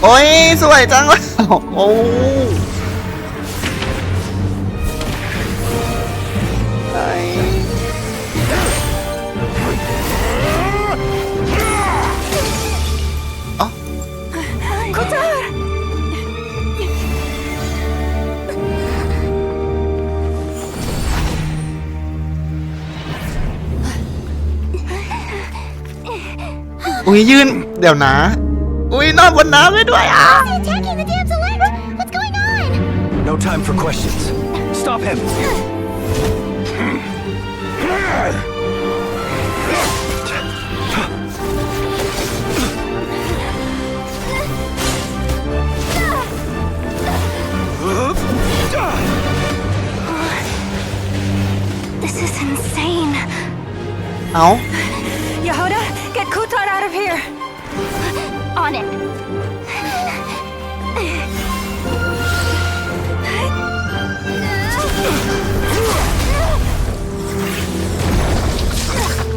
โอ้ยสวยจังเลยโอ้อุ้ยยืนเดี๋ยวนะอุ้ยนอนบนน้ำได้ด้วยอ่ะ No time for questions. Stop him. This is insane. เอา Yehuda, get Kuutar out of here. On it.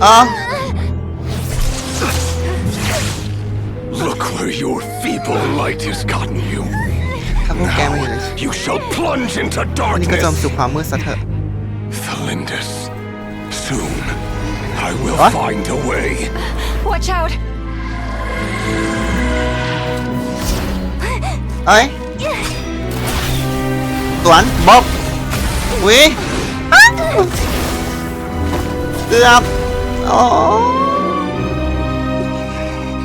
อ๋อ Look where your feeble light has gotten you. ถ้าพวกแกไม่เห็นเลย You shall plunge into วันนี้ก็จม darkness. สู่ความมืดซะเถอะ Thalindus, soon I will What? find a way. Watch out. เอ้ยสวนบ๊อบวิเกือบโอ้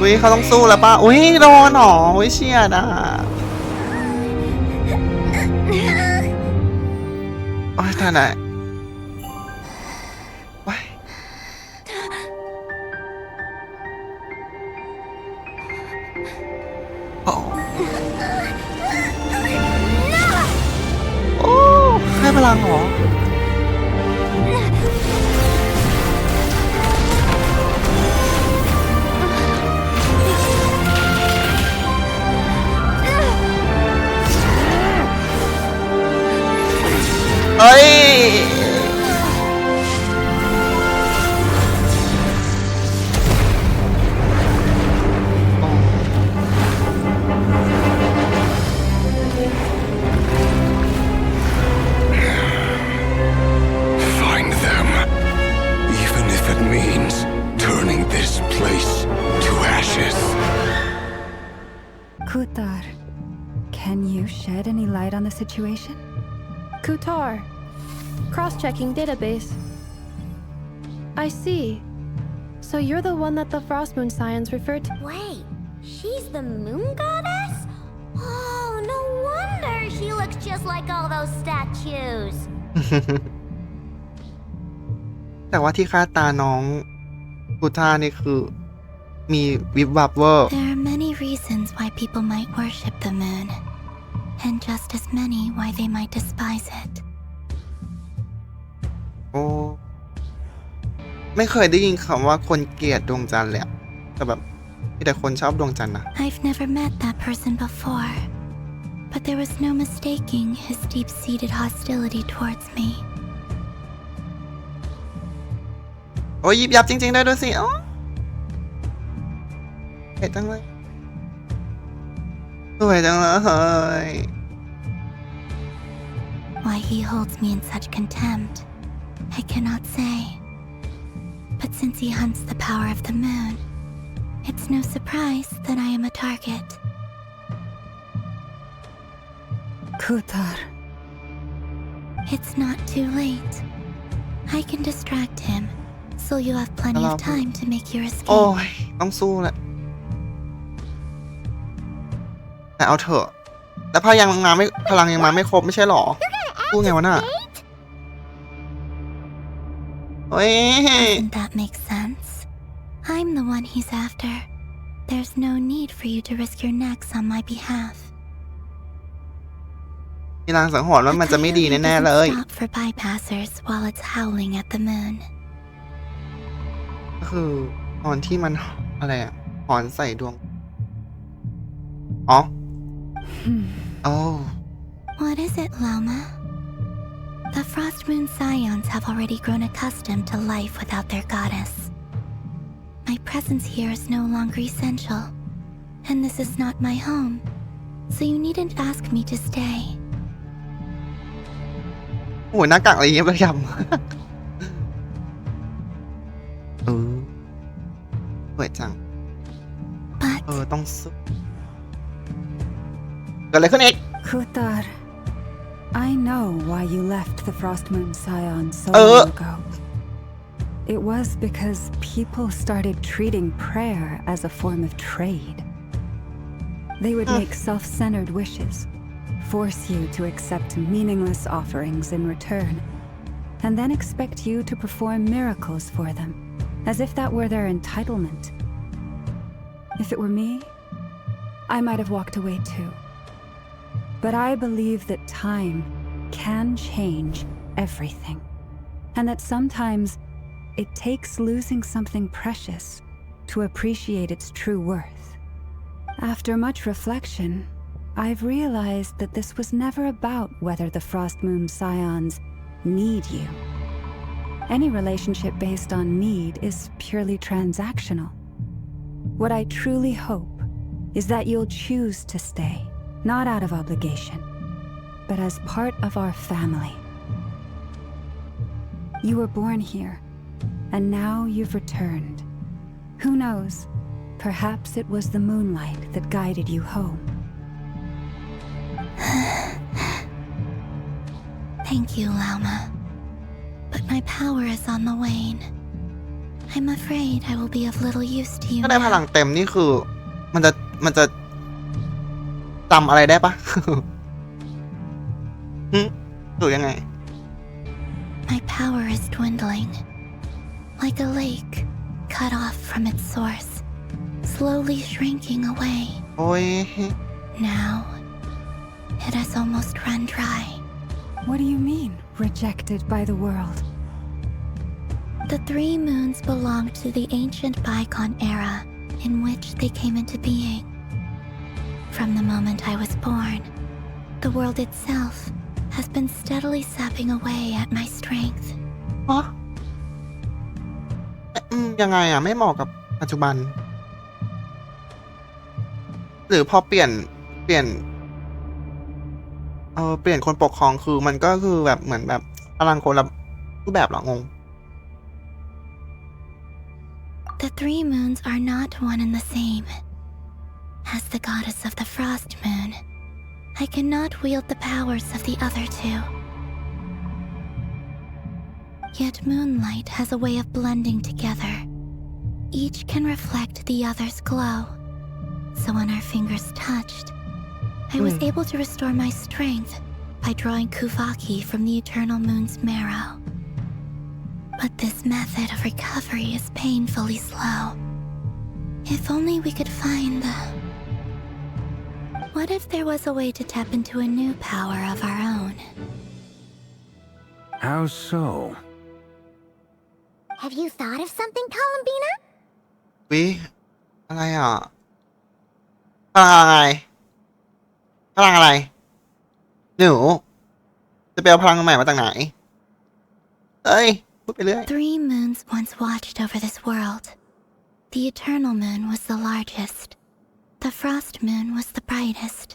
วิเขาต้องสู้แล้วป่ะอุ้ยโดนหรอวิเชียดอ่ะโอ้ยท่านไหนว้ายโอ้โอ้ให้พลังเหรอเฮ้ยFind them, even if it means turning this place to ashes. Kuutar, can you shed any light on the situation? Kuutar, cross-checking database. I see. So you're the one that the Frost Moon Scions referred to. Wait, she's the moon goddess? Oh, no wonder she looks just like all those statues. แต่ว่าที่คาดตาน้องกูท่านี่คือมีวิบวับเวอร์ There are many reasons why people might worship the moon, and just as many why they might despise it. โอ้ไม่เคยได้ยินคำว่าคนเกลียดดวงจันทร์เลยอะแต่แบบมีแต่คนชอบดวงจันทร์นะ I've never met that person before, but there was no mistaking his deep-seated hostility towards me. โอ้ยยิบยับจริงๆได้ด้วยสิอ๋อเห็นจังเลยสวยจังเลย Why he holds me in such contempt, I cannot say. But since he hunts the power of the moon, it's no surprise that I am a target. Kuutar, It's not too late. I can distract him, so you have plenty of time to make your โอ้ escape. ยต้องสู้แหละแต่เอาเถอะแล้วพลังยังมาไม่ครบไม่ใช่หรอสู้ไงวะน่ะโอ้ย Doesn't that make sense? I'm the one he's after. There's no need for you to risk your necks on my behalf. มีลางสังหรณ์ว่ามันจะไม่ดีแน่ๆเลย Stop for bypassers while it's howling at the moon. ก็คือตอนที่มันอะไรอะหอนใส่ดวงอ๋อโอ้ What is it, Lama? The Frost Moon Scions have already grown accustomed to life without their goddess. My presence here is no longer essential, and this is not my home, so you needn't ask me to stay. โอ้ยหน้ากากอะไรเงี้ยระยำ สวยจัง But ต้องสู้เกิดอะไรขึ้นอีก Kuutar, I know why you left the Frost Moon Scion so long ago. It was because people started treating prayer as a form of trade. They would make self-centered wishes, force you to accept meaningless offerings in return, and then expect you to perform miracles for them, as if that were their entitlement. If it were me, I might have walked away too. But I believe that time can change everything, and that sometimes it takes losing something precious to appreciate its true worth. After much reflection, I've realized that this was never about whether the Frost Moon Scions need you. Any relationship based on need is purely transactional. What I truly hope is that you'll choose to stay, not out of obligation, but as part of our family. You were born here, and now you've returned. Who knows? Perhaps it was the moonlight that guided you home. Thank you, Lauma. But my power is on the wane. I'm afraid I will be of little use to you ถ้าได้พลัง now. เต็มนี่คือ มันจะจำอะไรได้ปะ หรือยังไง My power is dwindling. Like a lake cut off from its source, slowly shrinking away. โอ้ย Now, it has almost run dry. What do you mean, rejected by the world? The three moons belonged to the ancient bygone era in which they came into being. From the moment I was born, the world itself has been steadily sapping away at my strength. ฮะยังไงไม่เหมาะกับปัจจุบัน หรือพอเปลี่ยนคนปกครองคือมันก็คือแบบเหมือนแบบพลังคนละรูปแบบเหรองง The three moons are not one and the same. As the goddess of the Frost Moon, I cannot wield the powers of the other two. Yet moonlight has a way of blending together. Each can reflect the other's glow. So when our fingers touched, I was able to restore my strength by drawing Kuvaki from the eternal moon's marrow. But this method of recovery is painfully slow. If only we could find the... What if there was a way to tap into a new power of our own? How so? Have you thought of something, Columbina? วิอะไรอ่ะพลังอะไรหนูจะไปเอาพลังใหม่มาจากไหนเอ้ยพูดไปเรื่อย Three moons once watched over this world. The eternal moon was the largest. The frost moon was the brightest.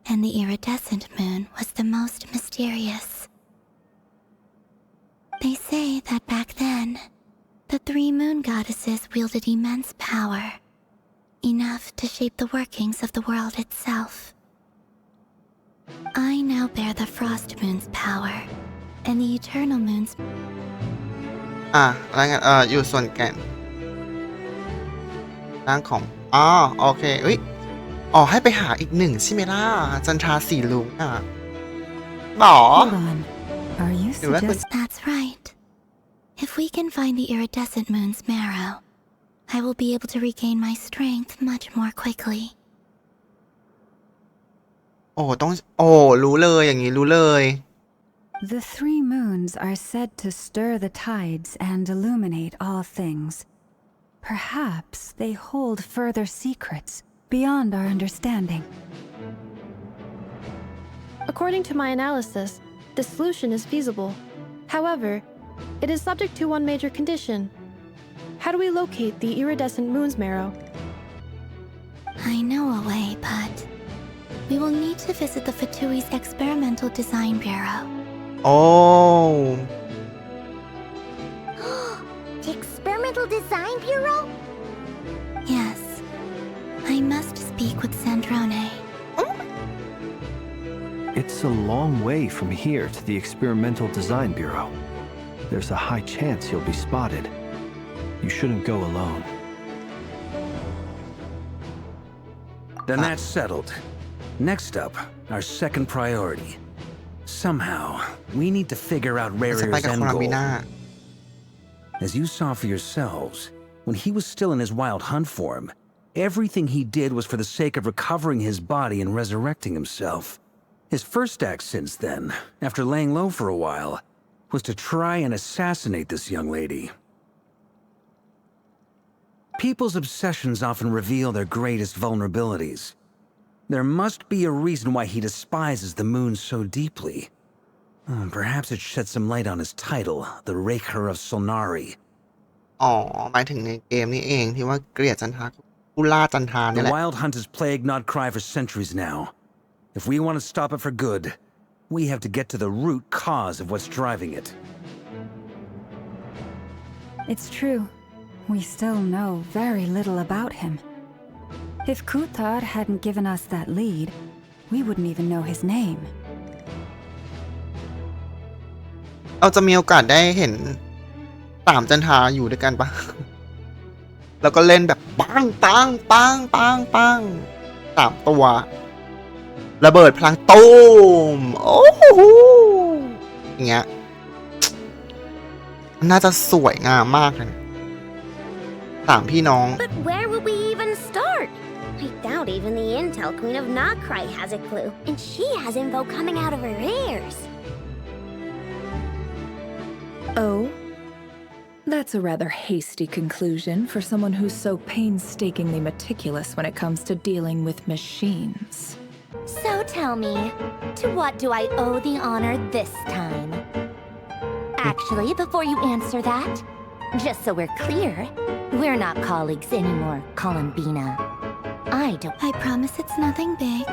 And the iridescent moon was the most mysterious. They say that back then, the three moon goddesses wielded immense power, enough to shape the workings of the world itself. I now bear the frost moon's power, and the eternal moon's อะไรกันอยู่ส่วนแก่นร่างของโอเคให้ไปหาอีกหนึ่งใช่ไหมล่ะจันทราสีลุงHold on. Are you suggesting... That's right. If we can find the iridescent moon's marrow, I will be able to regain my strength much more quickly. รู้เลยอย่างนี้รู้เลย The three moons are said to stir the tides and illuminate all things. Perhaps they hold further secrets beyond our understanding. According to my analysis, the solution is feasible. However, it is subject to one major condition. How do we locate the iridescent moon's marrow? I know a way, but we will need to visit the Fatui's Experimental Design Bureau. โอ้ The Experimental Design Bureau? Yes, I must speak with Sandrone. It's a long way from here to the Experimental Design Bureau. There's a high chance you'll be spotted. You shouldn't go alone. Then that's settled. Next up, our second priority. Somehow, we need to figure out จะไป Rarier's กับ end โคลัม goal. บีนา As you saw for yourselves, when he was still in his wild hunt form, everything he did was for the sake of recovering his body and resurrecting himself. His first act since then, after laying low for a while, was to try and assassinate this young lady. People's obsessions often reveal their greatest vulnerabilities. There must be a reason why he despises the moon so deeply. Perhaps it sheds some light on his title, the Raker of Solnari. อ๋อหมายถึงในเกมนี้เองที่ว่าเกลียดจันทราผู้ล่าจันทรานี่ The แหละ wild hunt has plagued Nodcry for centuries now. If we want to stop it for good, we have to get to the root cause of what's driving it. It's true. We still know very little about him. If Kuutar hadn't given us that lead, we wouldn't even know his name. เราจะมีโอกาสได้เห็นสามจันทราอยู่ด้วยกันปะ แล้วก็เล่นแบบปังปังปังปังปังสามตัว ระเบิดพลังตูมโอ้โหอย่างเงี้ยน่าจะสวยงามมากเลยสามพี่น้อง But where would we even start? I doubt even the Intel Queen of Notcry has a clue, and she has info coming out of her ears. Oh? That's a rather hasty conclusion for someone who's so painstakingly meticulous when it comes to dealing with machines. So tell me, to what do I owe the honor this time? Actually, before you answer that, just so we're clear, we're not colleagues anymore, Columbina. I promise it's nothing big.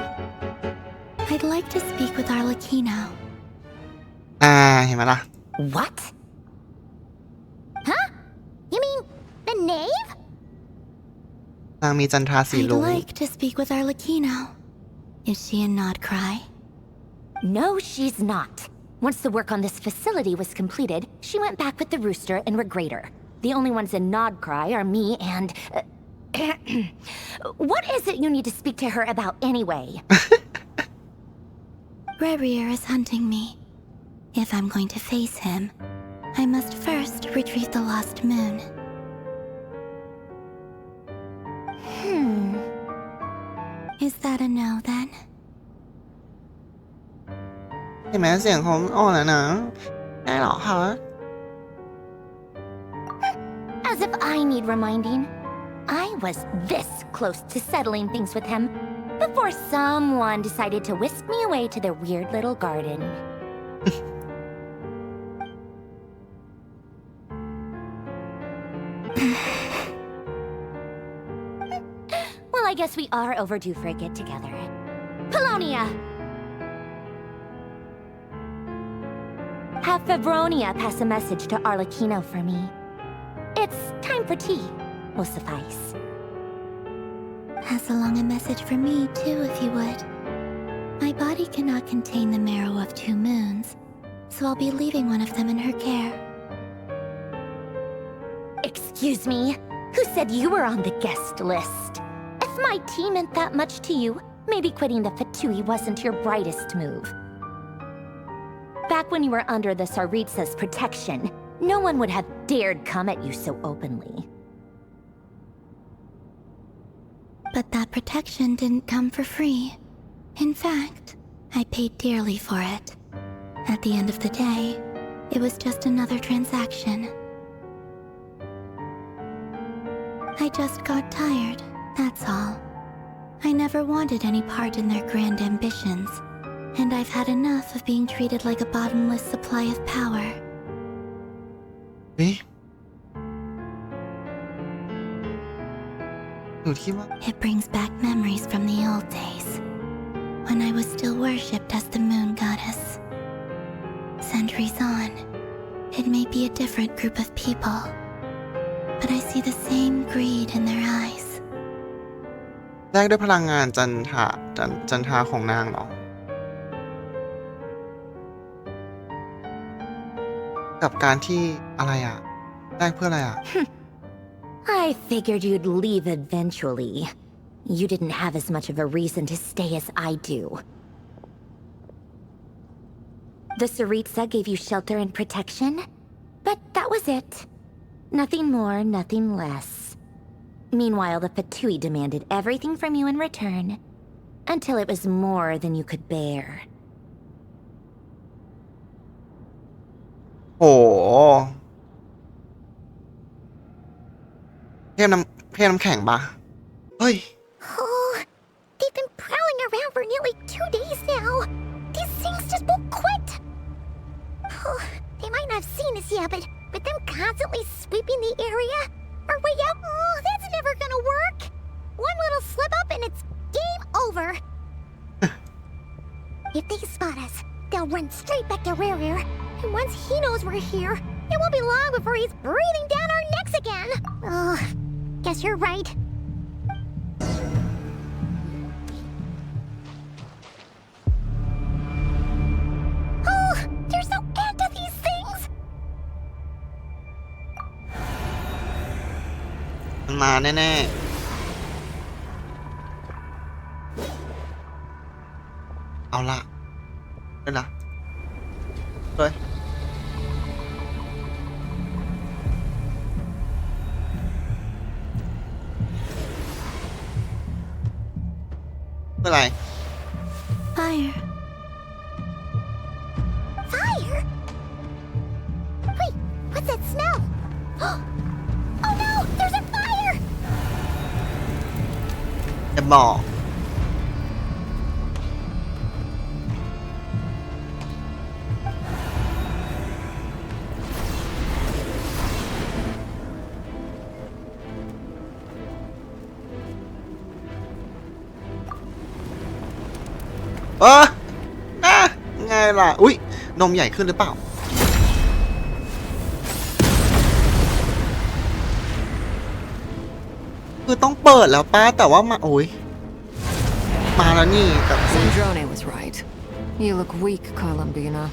I'd like to speak with Arlecchino. เห็นไหมล่ะ What? Huh? You mean the knave? นางมีจันทราสี I'd ลุง like to speak with Arlecchino. Is she in Nodcry? No, she's not. Once the work on this facility was completed, she went back with the Rooster and Regrator. The only ones in Nodcry are me and... What is it you need to speak to her about anyway? Rarier is hunting me. If I'm going to face him, I must first retrieve the lost moon. Is that a no then? เห็นไหมเสียงเขาอ่อนแล้วนะได้หรอคะ As if I need reminding. I was this close to settling things with him before someone decided to whisk me away to their weird little garden. Well, I guess we are overdue for a get-together. Polonia! Have Febronia pass a message to Arlecchino for me. It's time for tea. Will suffice. Pass along a message for me, too, if you would. My body cannot contain the marrow of 2 moons, so I'll be leaving one of them in her care. Excuse me? Who said you were on the guest list? If my tea meant that much to you, maybe quitting the Fatui wasn't your brightest move. Back when you were under the Tsaritsa's protection, no one would have dared come at you so openly. But that protection didn't come for free. In fact, I paid dearly for it. At the end of the day, it was just another transaction. I just got tired, that's all. I never wanted any part in their grand ambitions, and I've had enough of being treated like a bottomless supply of power. เอ๊ะ อยู่ที่ว่า It brings back memories from the old days, when I was still worshipped as the moon goddess. Centuries on, it may be a different group of people, but I see the same greed in their eyes. แลกด้วยพลังงานจันทาของนางเหรอกับการที่อะไรอ่ะแลกเพื่ออะไรอ่ะ I figured you'd leave eventually. You didn't have as much of a reason to stay as I do. The Tsaritsa gave you shelter and protection, but that was it. Nothing more, nothing less. Meanwhile, the Fatui demanded everything from you in return, until it was more than you could bear. โอ้เทพน้ำแข็งปะเฮ้ย Oh, they've been prowling around for nearly 2 days now. These things just won't quit. Oh, they might not have seen us yet, but them constantly sweeping the area, our way out, oh, that's never gonna work. One little slip up and it's game over. If they spot us, they'll run straight back to Rare, and once he knows we're here, it won't be long before he's breathing down our necks again. Oh, guess you're right. Oh, there's no end to these things. มันมาแน่ๆเอาละเดี๋ยวนะเฮ้ยเป็นไร Fire. Fire? Wait, what's that smell? Oh no, there's a fire! จะบอก ไงล่ะ อุ๊ย นมใหญ่ขึ้นหรือเปล่า คือต้องเปิดแล้วป้าแต่ว่ามาโอ้ยมาแล้วนี่แต่ Sandrone was right. You look weak, Columbina.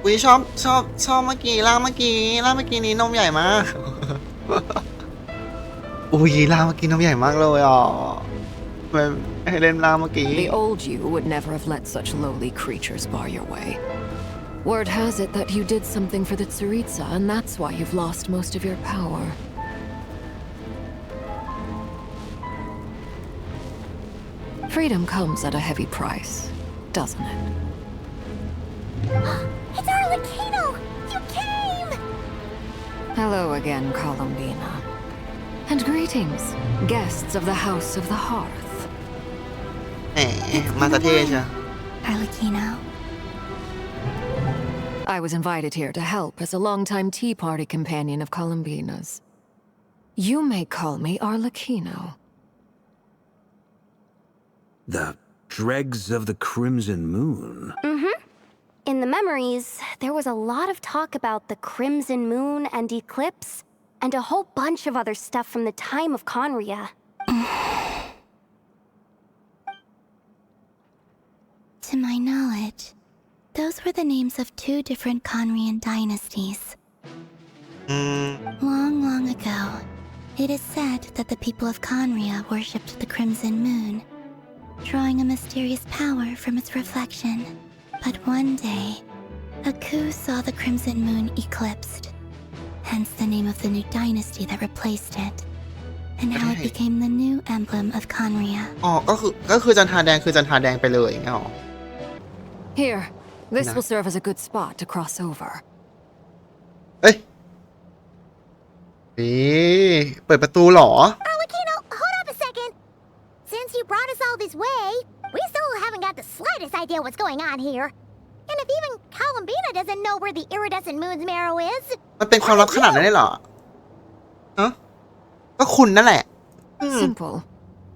อุ๊ยชอบเมื่อกี้ร่างเมื่อกี้นี้นมใหญ่มาก อุ๊ยร่างเมื่อกี้นมใหญ่มากเลยอ่ะให้เล่นร่างเมื่อกี้ The old you would never have let such lowly creatures bar your way. Word has it that you did something for the Tsaritsa, and that's why you've lost most of your power. Freedom comes at a heavy price, doesn't it? It's Arlecchino! You came! Hello again, Columbina. And greetings, guests of the House of the Hearth. แหมมาสเท่ใช่ Arlecchino. I was invited here to help as a longtime Tea Party companion of Columbina's. You may call me Arlecchino. The dregs of the Crimson Moon. In the memories, there was a lot of talk about the Crimson Moon and Eclipse, and a whole bunch of other stuff from the time of Conria. To my knowledge, those were the names of 2 different Conrian dynasties. Long ago, it is said that the people of Conria worshipped the Crimson Moon, drawing a mysterious power from its reflection. But one day, a coup saw the Crimson Moon eclipsed, hence the name of the new dynasty that replaced it, and how it became the new emblem of Conria. อ๋อก็คือจันทราแดงคือจันทราแดงไปเลยอย่างเงี้ยหรอ Here, this will serve as a good spot to cross over. เอ้ยนี่เปิดประตูเหรอ Arlecchino, hold up a second. Since you brought us all this way, we still haven't got the slightest idea what's going on here. And if even Columbina doesn't know where the iridescent moon's marrow is, มันเป็นความลับขนาดนั้นเลยเหรอฮะก็ค คุณนั่นแหละ Simple.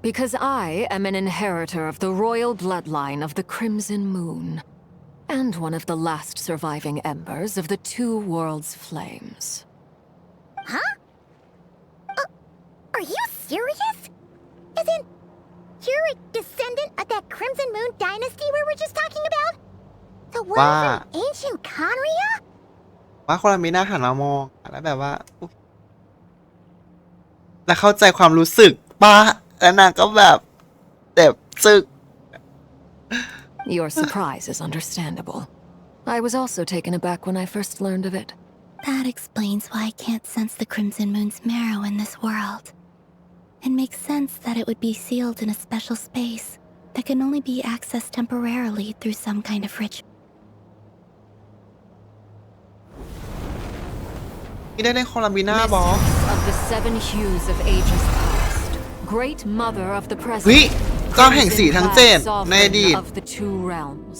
Because I am an inheritor of the royal bloodline of the Crimson Moon, and one of the last surviving embers of the two worlds' flames. Huh? Are you serious? Isn't you're a descendant of that Crimson Moon dynasty we were just talking about? The one from ancient Conria? ว่าคนละมีหน้าหันมามองแล้วแบบว่าแล้วเข้าใจความรู้สึกป้าแล้วนางก็แบบเจ็บซึก Your surprise is understandable. I was also taken aback when I first learned of it. That explains why I can't sense the Crimson Moon's marrow in this world. It makes sense that it would be sealed in a special space that can only be accessed temporarily through some kind of ritual. นี่ได้เล่นโคลัมบีน่าบอ of the seven hues of ages past, great mother of the วิ present, เจ้าแห่งสีทั้งเจ็ดในอดีต of the two realms,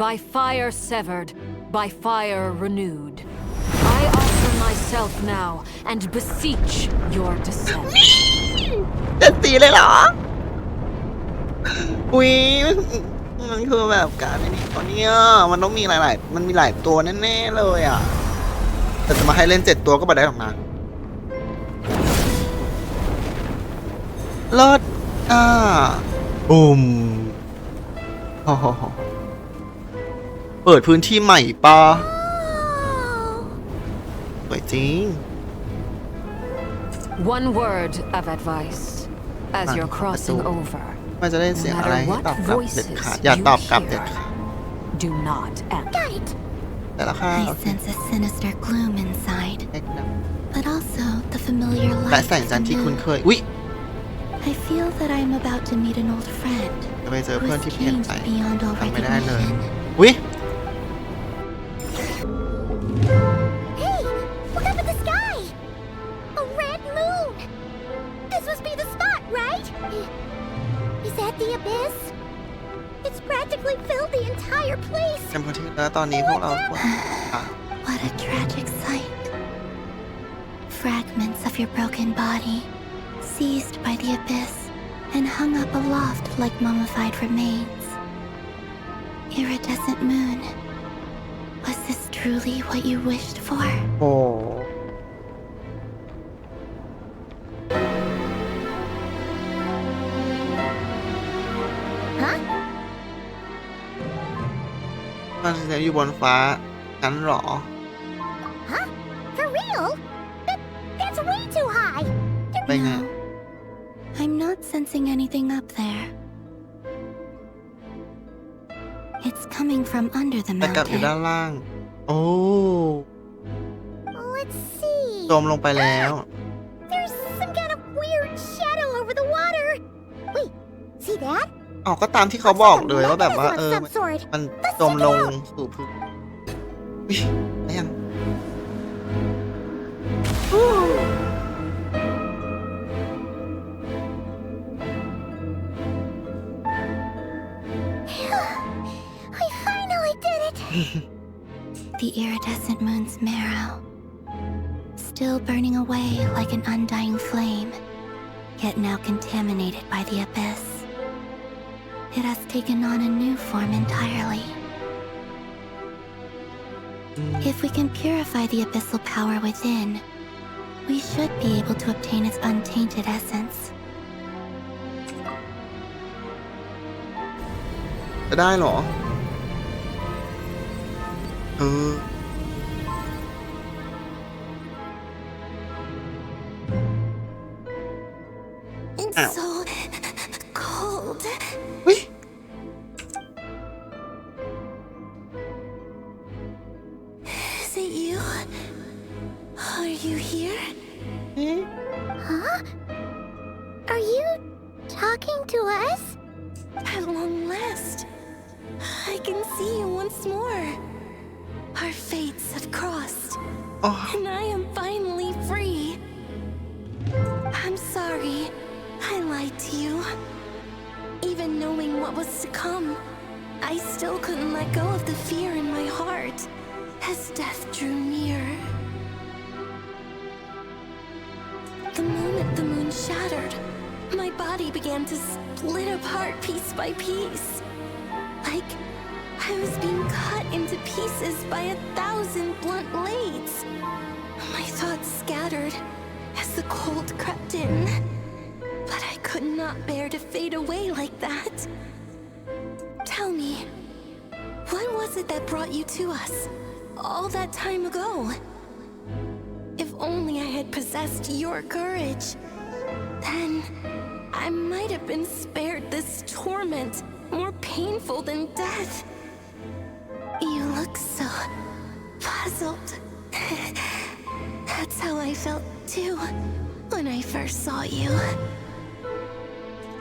by fire severed, by fire renewed. I offer myself now and beseech your descent. เจ็ดสีเลยเหรออุ้ยมันคือแบบการนี้เขาเนี่ยมันต้องมีหลายๆมันมีหลายตัวแน่ๆเลยอ่ะแต่จะมาให้เล่น7ตัวก็ไม่ได้หรอกนะเลิศบุมเปิดพื้นที่ใหม่ปะสวยจริง One word of advice as you're crossing over. มันจะได้เสียงอะไรให้ตอบกลับเด็ดขาดอย่าตอบกลับเด็ดขาด Do not enter. แต่ละค่ะ I sense a sinister gloom inside, but also the familiar และ light แสง of จันท the ร์ที่คุ้น moon. เคยอุ๊ย I feel that I am about to meet an old friend จะไปเจอ who เพื่อน has ที่เปลี่ยน changed ไป beyond all ทำไม่ได้เลย recognition. อุ๊ย Hey, look up at the sky! A red moon! This must be the spot, right? Is that the abyss? It's practically filled the entire place. จำพื้นที่แล้วตอนนี้พวกเราควร What a tragic sight. Fragments of your broken body, seized by the abyss, and hung up aloft like mummified remains. Iridescent moon, was this truly what you wished for? โอ้มันจะอยู่บนฟ้างั้นหรอ Huh? For real? That's way too high. No. I'm not sensing anything up there. It's coming from under the แต่กลับอยู่ mountain. ด้านล่าง โอ้ Let's see. จมลงไปแล้ว There's some kind of weird shadow over the water. Wait, see that? อ๋อก็ตามที่เขาบอกเลยว่าแบบว่า Mechanism of some sort. มันจมลงสู่พื้นอุ๊ยได้ยัง I finally did it. The iridescent moon's marrow, still burning away like an undying flame, yet now contaminated by the abyss. It has taken on a new form entirely. If we can purify the abyssal power within, we should be able to obtain its untainted essence. จะได้เหรอ It's so cold. อุ๊ย Is it you? Are you here? Huh? Are you talking to us? At long last, I can see you once more. Our fates have crossed, อ๋อ and I am finally free. I'm sorry, I lied to you. Even knowing what was to come, I still couldn't let go of the fear in my heart as death drew near. The moment the moon my body began to split apart piece by piece. Like I was being cut into pieces by 1,000 blunt blades. My thoughts scattered as the cold crept in. But I could not bear to fade away like that. Tell me, what was it that brought you to us all that time ago? If only I had possessed your courage, then I might have been spared this torment more painful than death. You look so puzzled. That's how I felt too when I first saw you.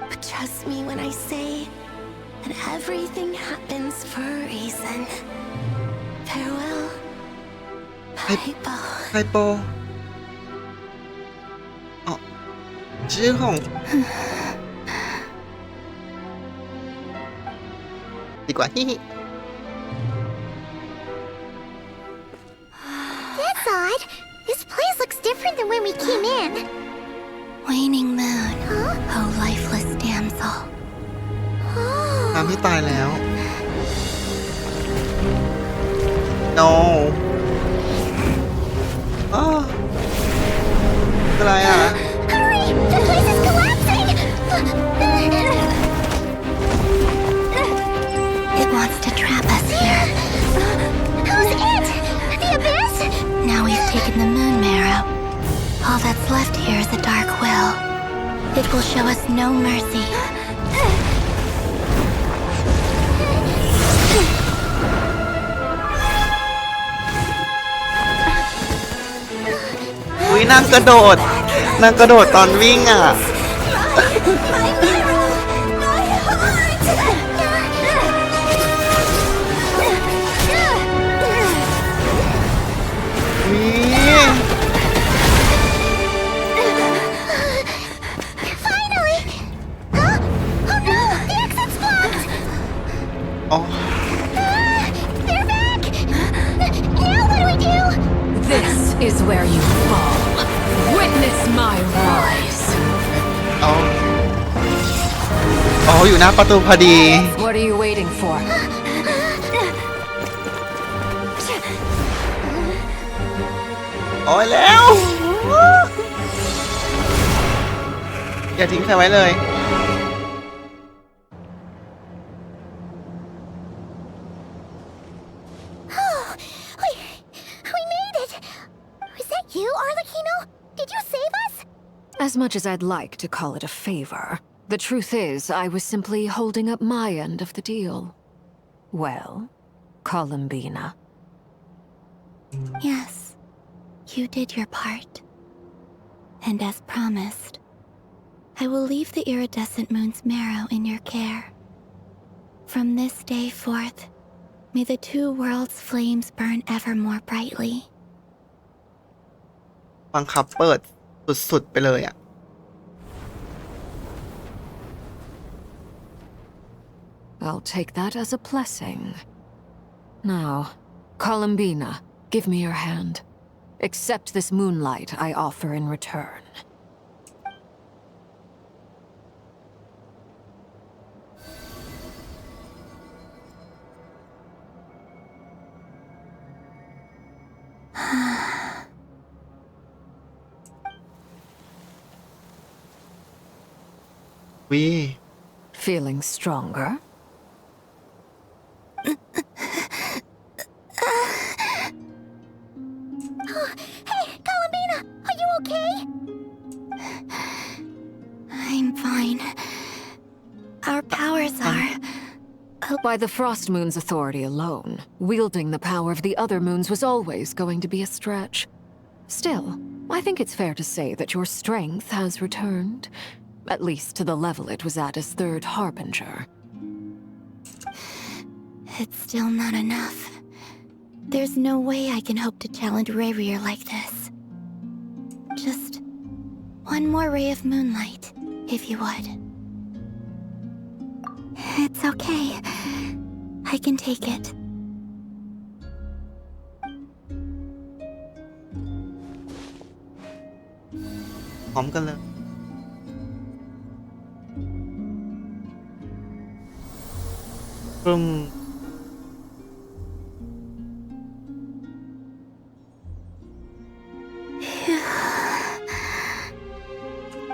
But trust me when I say that everything happens for a reason. Farewell, Hypo. ไฮโปอ๋อชื่อของดีกว่าฮิฮิ That's odd. This place looks different than when we came in. Waning moon, oh lifeless damsel. ตามที่ตายแล้ว no อ้าวอะไรอ่ะ Hurry! The place is collapsing! It wants to trap us here. Who's it? The abyss? Now we've taken the moon marrow. All that's left here is a dark will. It will show us no mercy. อุ้ยนางกระโดดตอนวิ่งอ่ะ My marrow! My heart! นี่ Finally! Huh? Oh no! The exit's blocked! อ๋อ They're back! Now what do we do? This is where you fall. Witness my rise. อ๋ออ๋ออยู่หน้าประตูพอดี What are you waiting for? โอ้ยแล้ว อย่าทิ้งใครไว้เลย We made it! Was that you, Arlecchino? Did you save us? As much as I'd like to call it a favor, the truth is I was simply holding up my end of the deal. Well, Columbina. Yes, you did your part. And as promised, I will leave the iridescent moon's marrow in your care. From this day forth, may the two worlds' flames burn ever more brightly. บังคับเปิดสุดๆไปเลยอ่ะ I'll take that as a blessing. Now, Columbina, give me your hand. Accept this moonlight I offer in return. Feeling stronger? Hey, Columbina! Are you okay? I'm fine. Our powers are... By the Frost Moon's authority alone, wielding the power of the other moons was always going to be a stretch. Still, I think it's fair to say that your strength has returned. At least to the level it was at as Third Harbinger. It's still not enough. There's no way I can hope to challenge Rayrear like this. Just one more ray of moonlight, if you would. It's okay. I can take it. พร้อมกันเลย ปึ้ม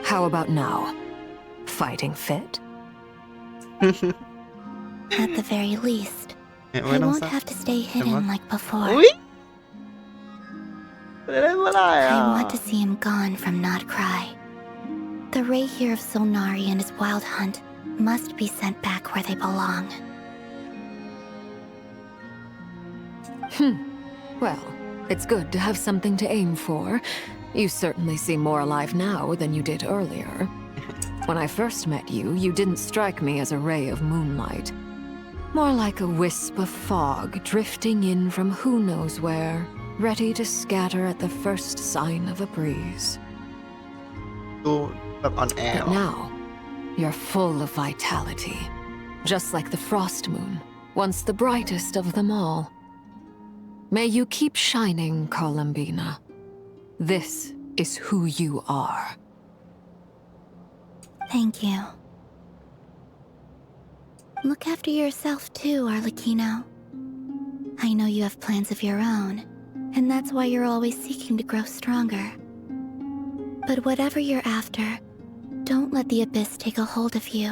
How about now? Fighting fit? At the very least, เนี่ย I ไม่ต้อง won't ซัก have to stay hidden like before. อุ้ยจะได้เมื่อไหร่อ่ะ I want to see him gone from Not Cry. The Rayhir of Solnari and his wild hunt must be sent back where they belong. Well, it's good to have something to aim for. You certainly seem more alive now than you did earlier. When I first met you, you didn't strike me as a ray of moonlight. More like a wisp of fog drifting in from who knows where, ready to scatter at the first sign of a breeze. ดูแบบอ่อนแอ But now, you're full of vitality, just like the frost moon, once the brightest of them all. May you keep shining, Columbina. This is who you are. Thank you. Look after yourself too, Arlecchino. I know you have plans of your own, and that's why you're always seeking to grow stronger. But whatever you're after, don't let the abyss take a hold of you.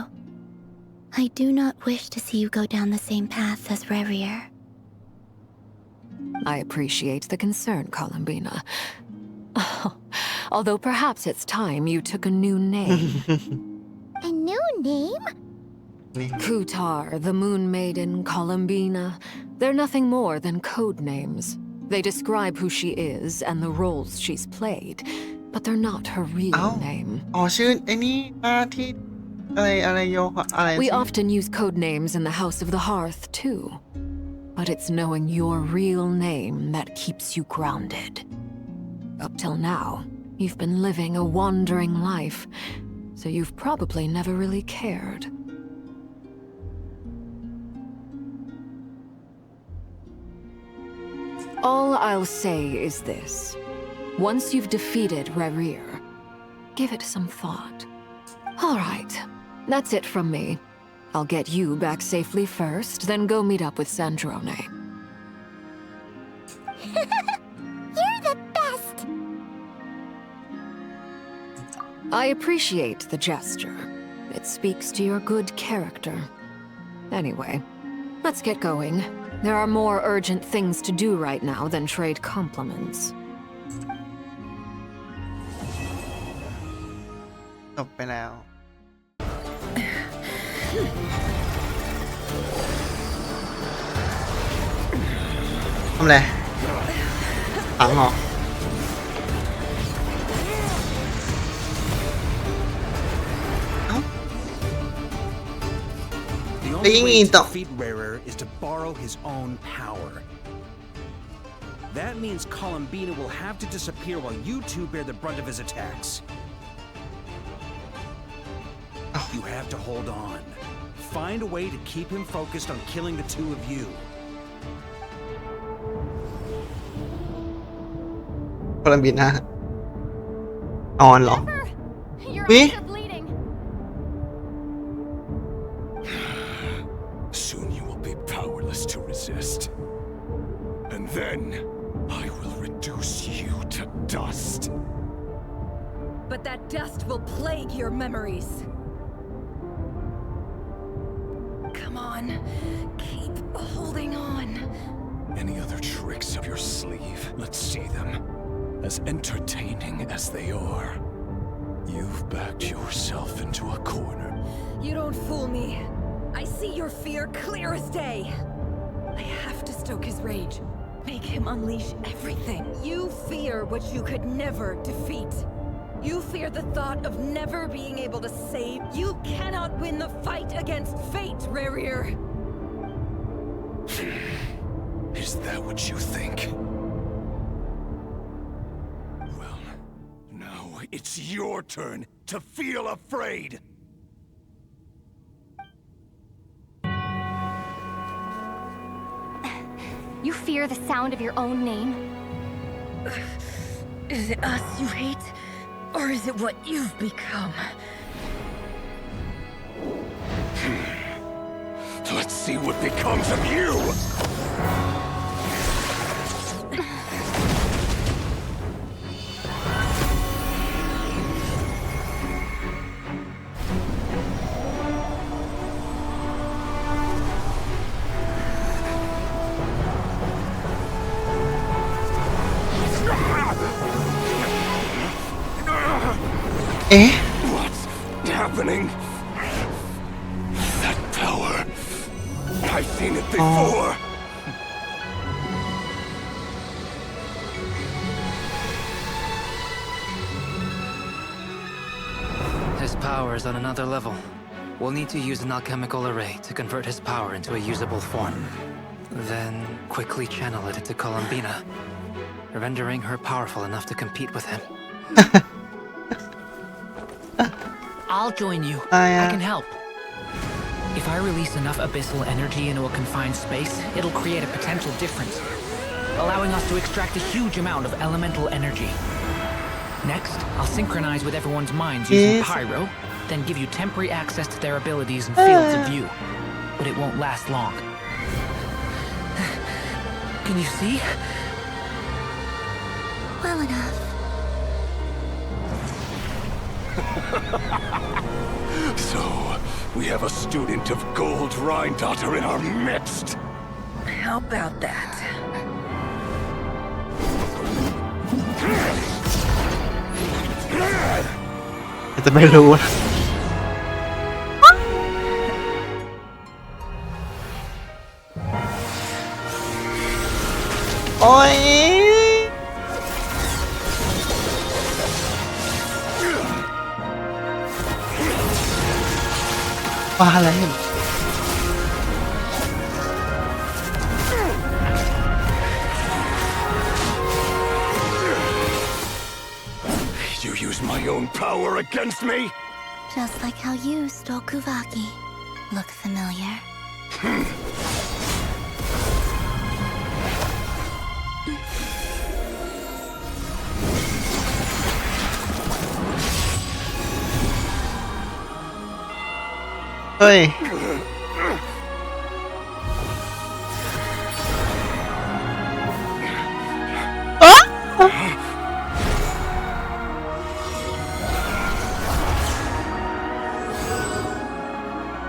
I do not wish to see you go down the same path as Rerir. I appreciate the concern, Columbina. Although perhaps it's time you took a new name. A new name? Kuutar, the Moon Maiden, Columbina. They're nothing more than code names. They describe who she is and the roles she's played, but they're not her real name. อ๋อชื่อไอ้นี่หน้าที่อะไรโยอะไร We often use code names in the House of the Hearth, too. But it's knowing your real name that keeps you grounded. Up till now, you've been living a wandering life, so you've probably never really cared. All I'll say is this. Once you've defeated Rerir, give it some thought. All right, that's it from me. I'll get you back safely first, then go meet up with Sandrone. You're the best! I appreciate the gesture. It speaks to your good character. Anyway, let's get going. There are more urgent things to do right now than trade compliments. จบไปแล้วทำอะไรถังเหรอ The They only way need to the- defeat Rerir is to borrow his own power. That means Columbina will have to disappear while you two bear the brunt of his attacks. You have to hold on. Find a way to keep him focused on killing the two of you. โคลัมบีนาออนเหรอ Your Oui? eyes are bleeding. Soon you will be powerless to resist. And then I will reduce you to dust. But that dust will plague your memories. Come on, keep holding on. Any other tricks up your sleeve? Let's see them. As entertaining as they are. You've backed yourself into a corner. You don't fool me. I see your fear clear as day. I have to stoke his rage. Make him unleash everything. You fear what you could never defeat. You fear the thought of never being able to save. You cannot win the fight against fate, Rerir. Is that what you think? Well, now it's your turn to feel afraid. You fear the sound of your own name? Is it us you hate? Or is it what you've become? Let's see what becomes of you! What's happening? That power. I've seen it before. His power is on another level. We'll need to use an alchemical array to convert his power into a usable form. Then quickly channel it into Columbina, rendering her powerful enough to compete with him. I'll join you. I can help. If I release enough abyssal energy into a confined space, it'll create a potential difference, allowing us to extract a huge amount of elemental energy. Next, I'll synchronize with everyone's minds using Pyro, then give you temporary access to their abilities and fields of view. But it won't last long. Can you see? Well enough. So, we have a student of Gold Rhine-Daughter in our midst. How about that? จะไม่รู้นะโอ้ยว่าอะไร You use my own power against me? Just like how you stole Kuvaki. Look familiar? Ơi.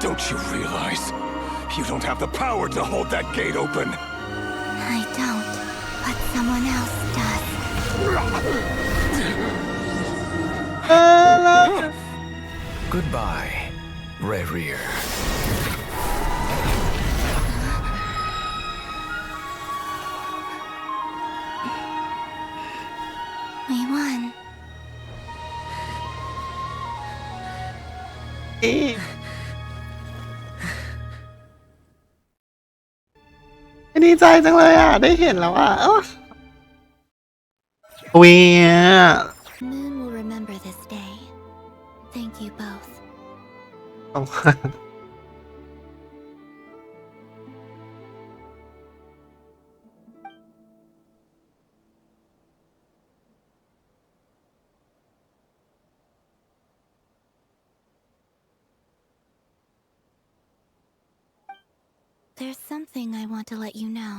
Don't you realize? You don't have the power to hold that gate open. I don't, but someone else does. Goodbye, Rerir. We won. ดีใจจังเลยอ่ะได้เห็นแล้วอ่ะเวีย Moon will remember this day. Thank you both. There's something I want to let you know.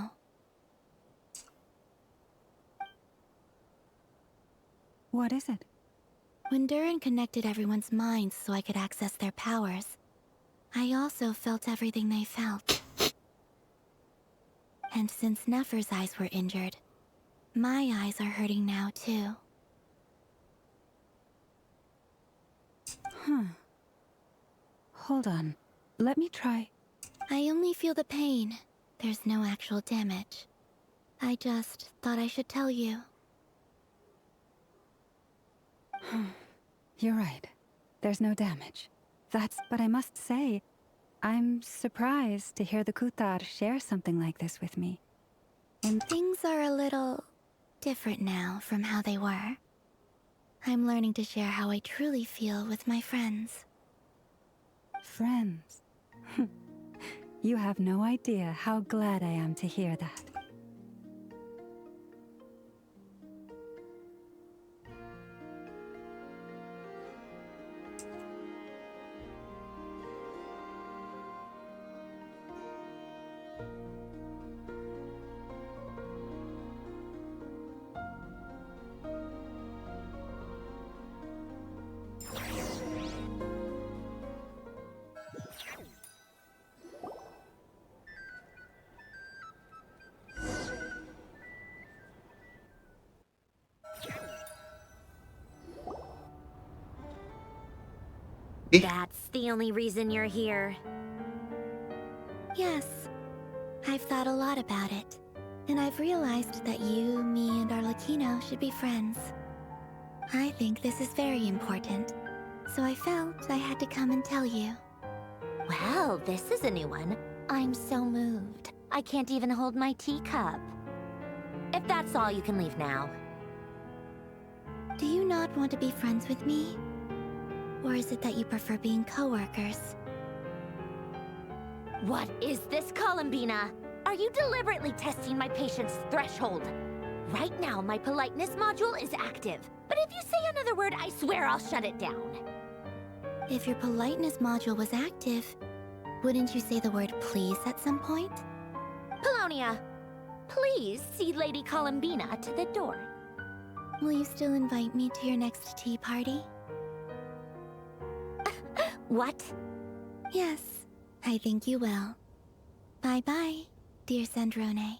What is it? When Durin connected everyone's minds so I could access their powers, I also felt everything they felt. And since Nefer's eyes were injured, my eyes are hurting now too. Hold on. Let me try. I only feel the pain. There's no actual damage. I just thought I should tell you. You're right. There's no damage. But I must say, I'm surprised to hear the Kuutar share something like this with me. And things are a little different now from how they were. I'm learning to share how I truly feel with my friends. Friends? You have no idea how glad I am to hear that. That's the only reason you're here. Yes. I've thought a lot about it. And I've realized that you, me, and Arlecchino should be friends. I think this is very important. So I felt I had to come and tell you. Well, this is a new one. I'm so moved. I can't even hold my teacup. If that's all, you can leave now. Do you not want to be friends with me? Or is it that you prefer being co-workers? What is this, Columbina? Are you deliberately testing my patience threshold? Right now, my politeness module is active. But if you say another word, I swear I'll shut it down. If your politeness module was active, wouldn't you say the word please at some point? Polonia, please see Lady Columbina to the door. Will you still invite me to your next tea party? What? Yes, I think you will. Bye-bye, dear Sandrone.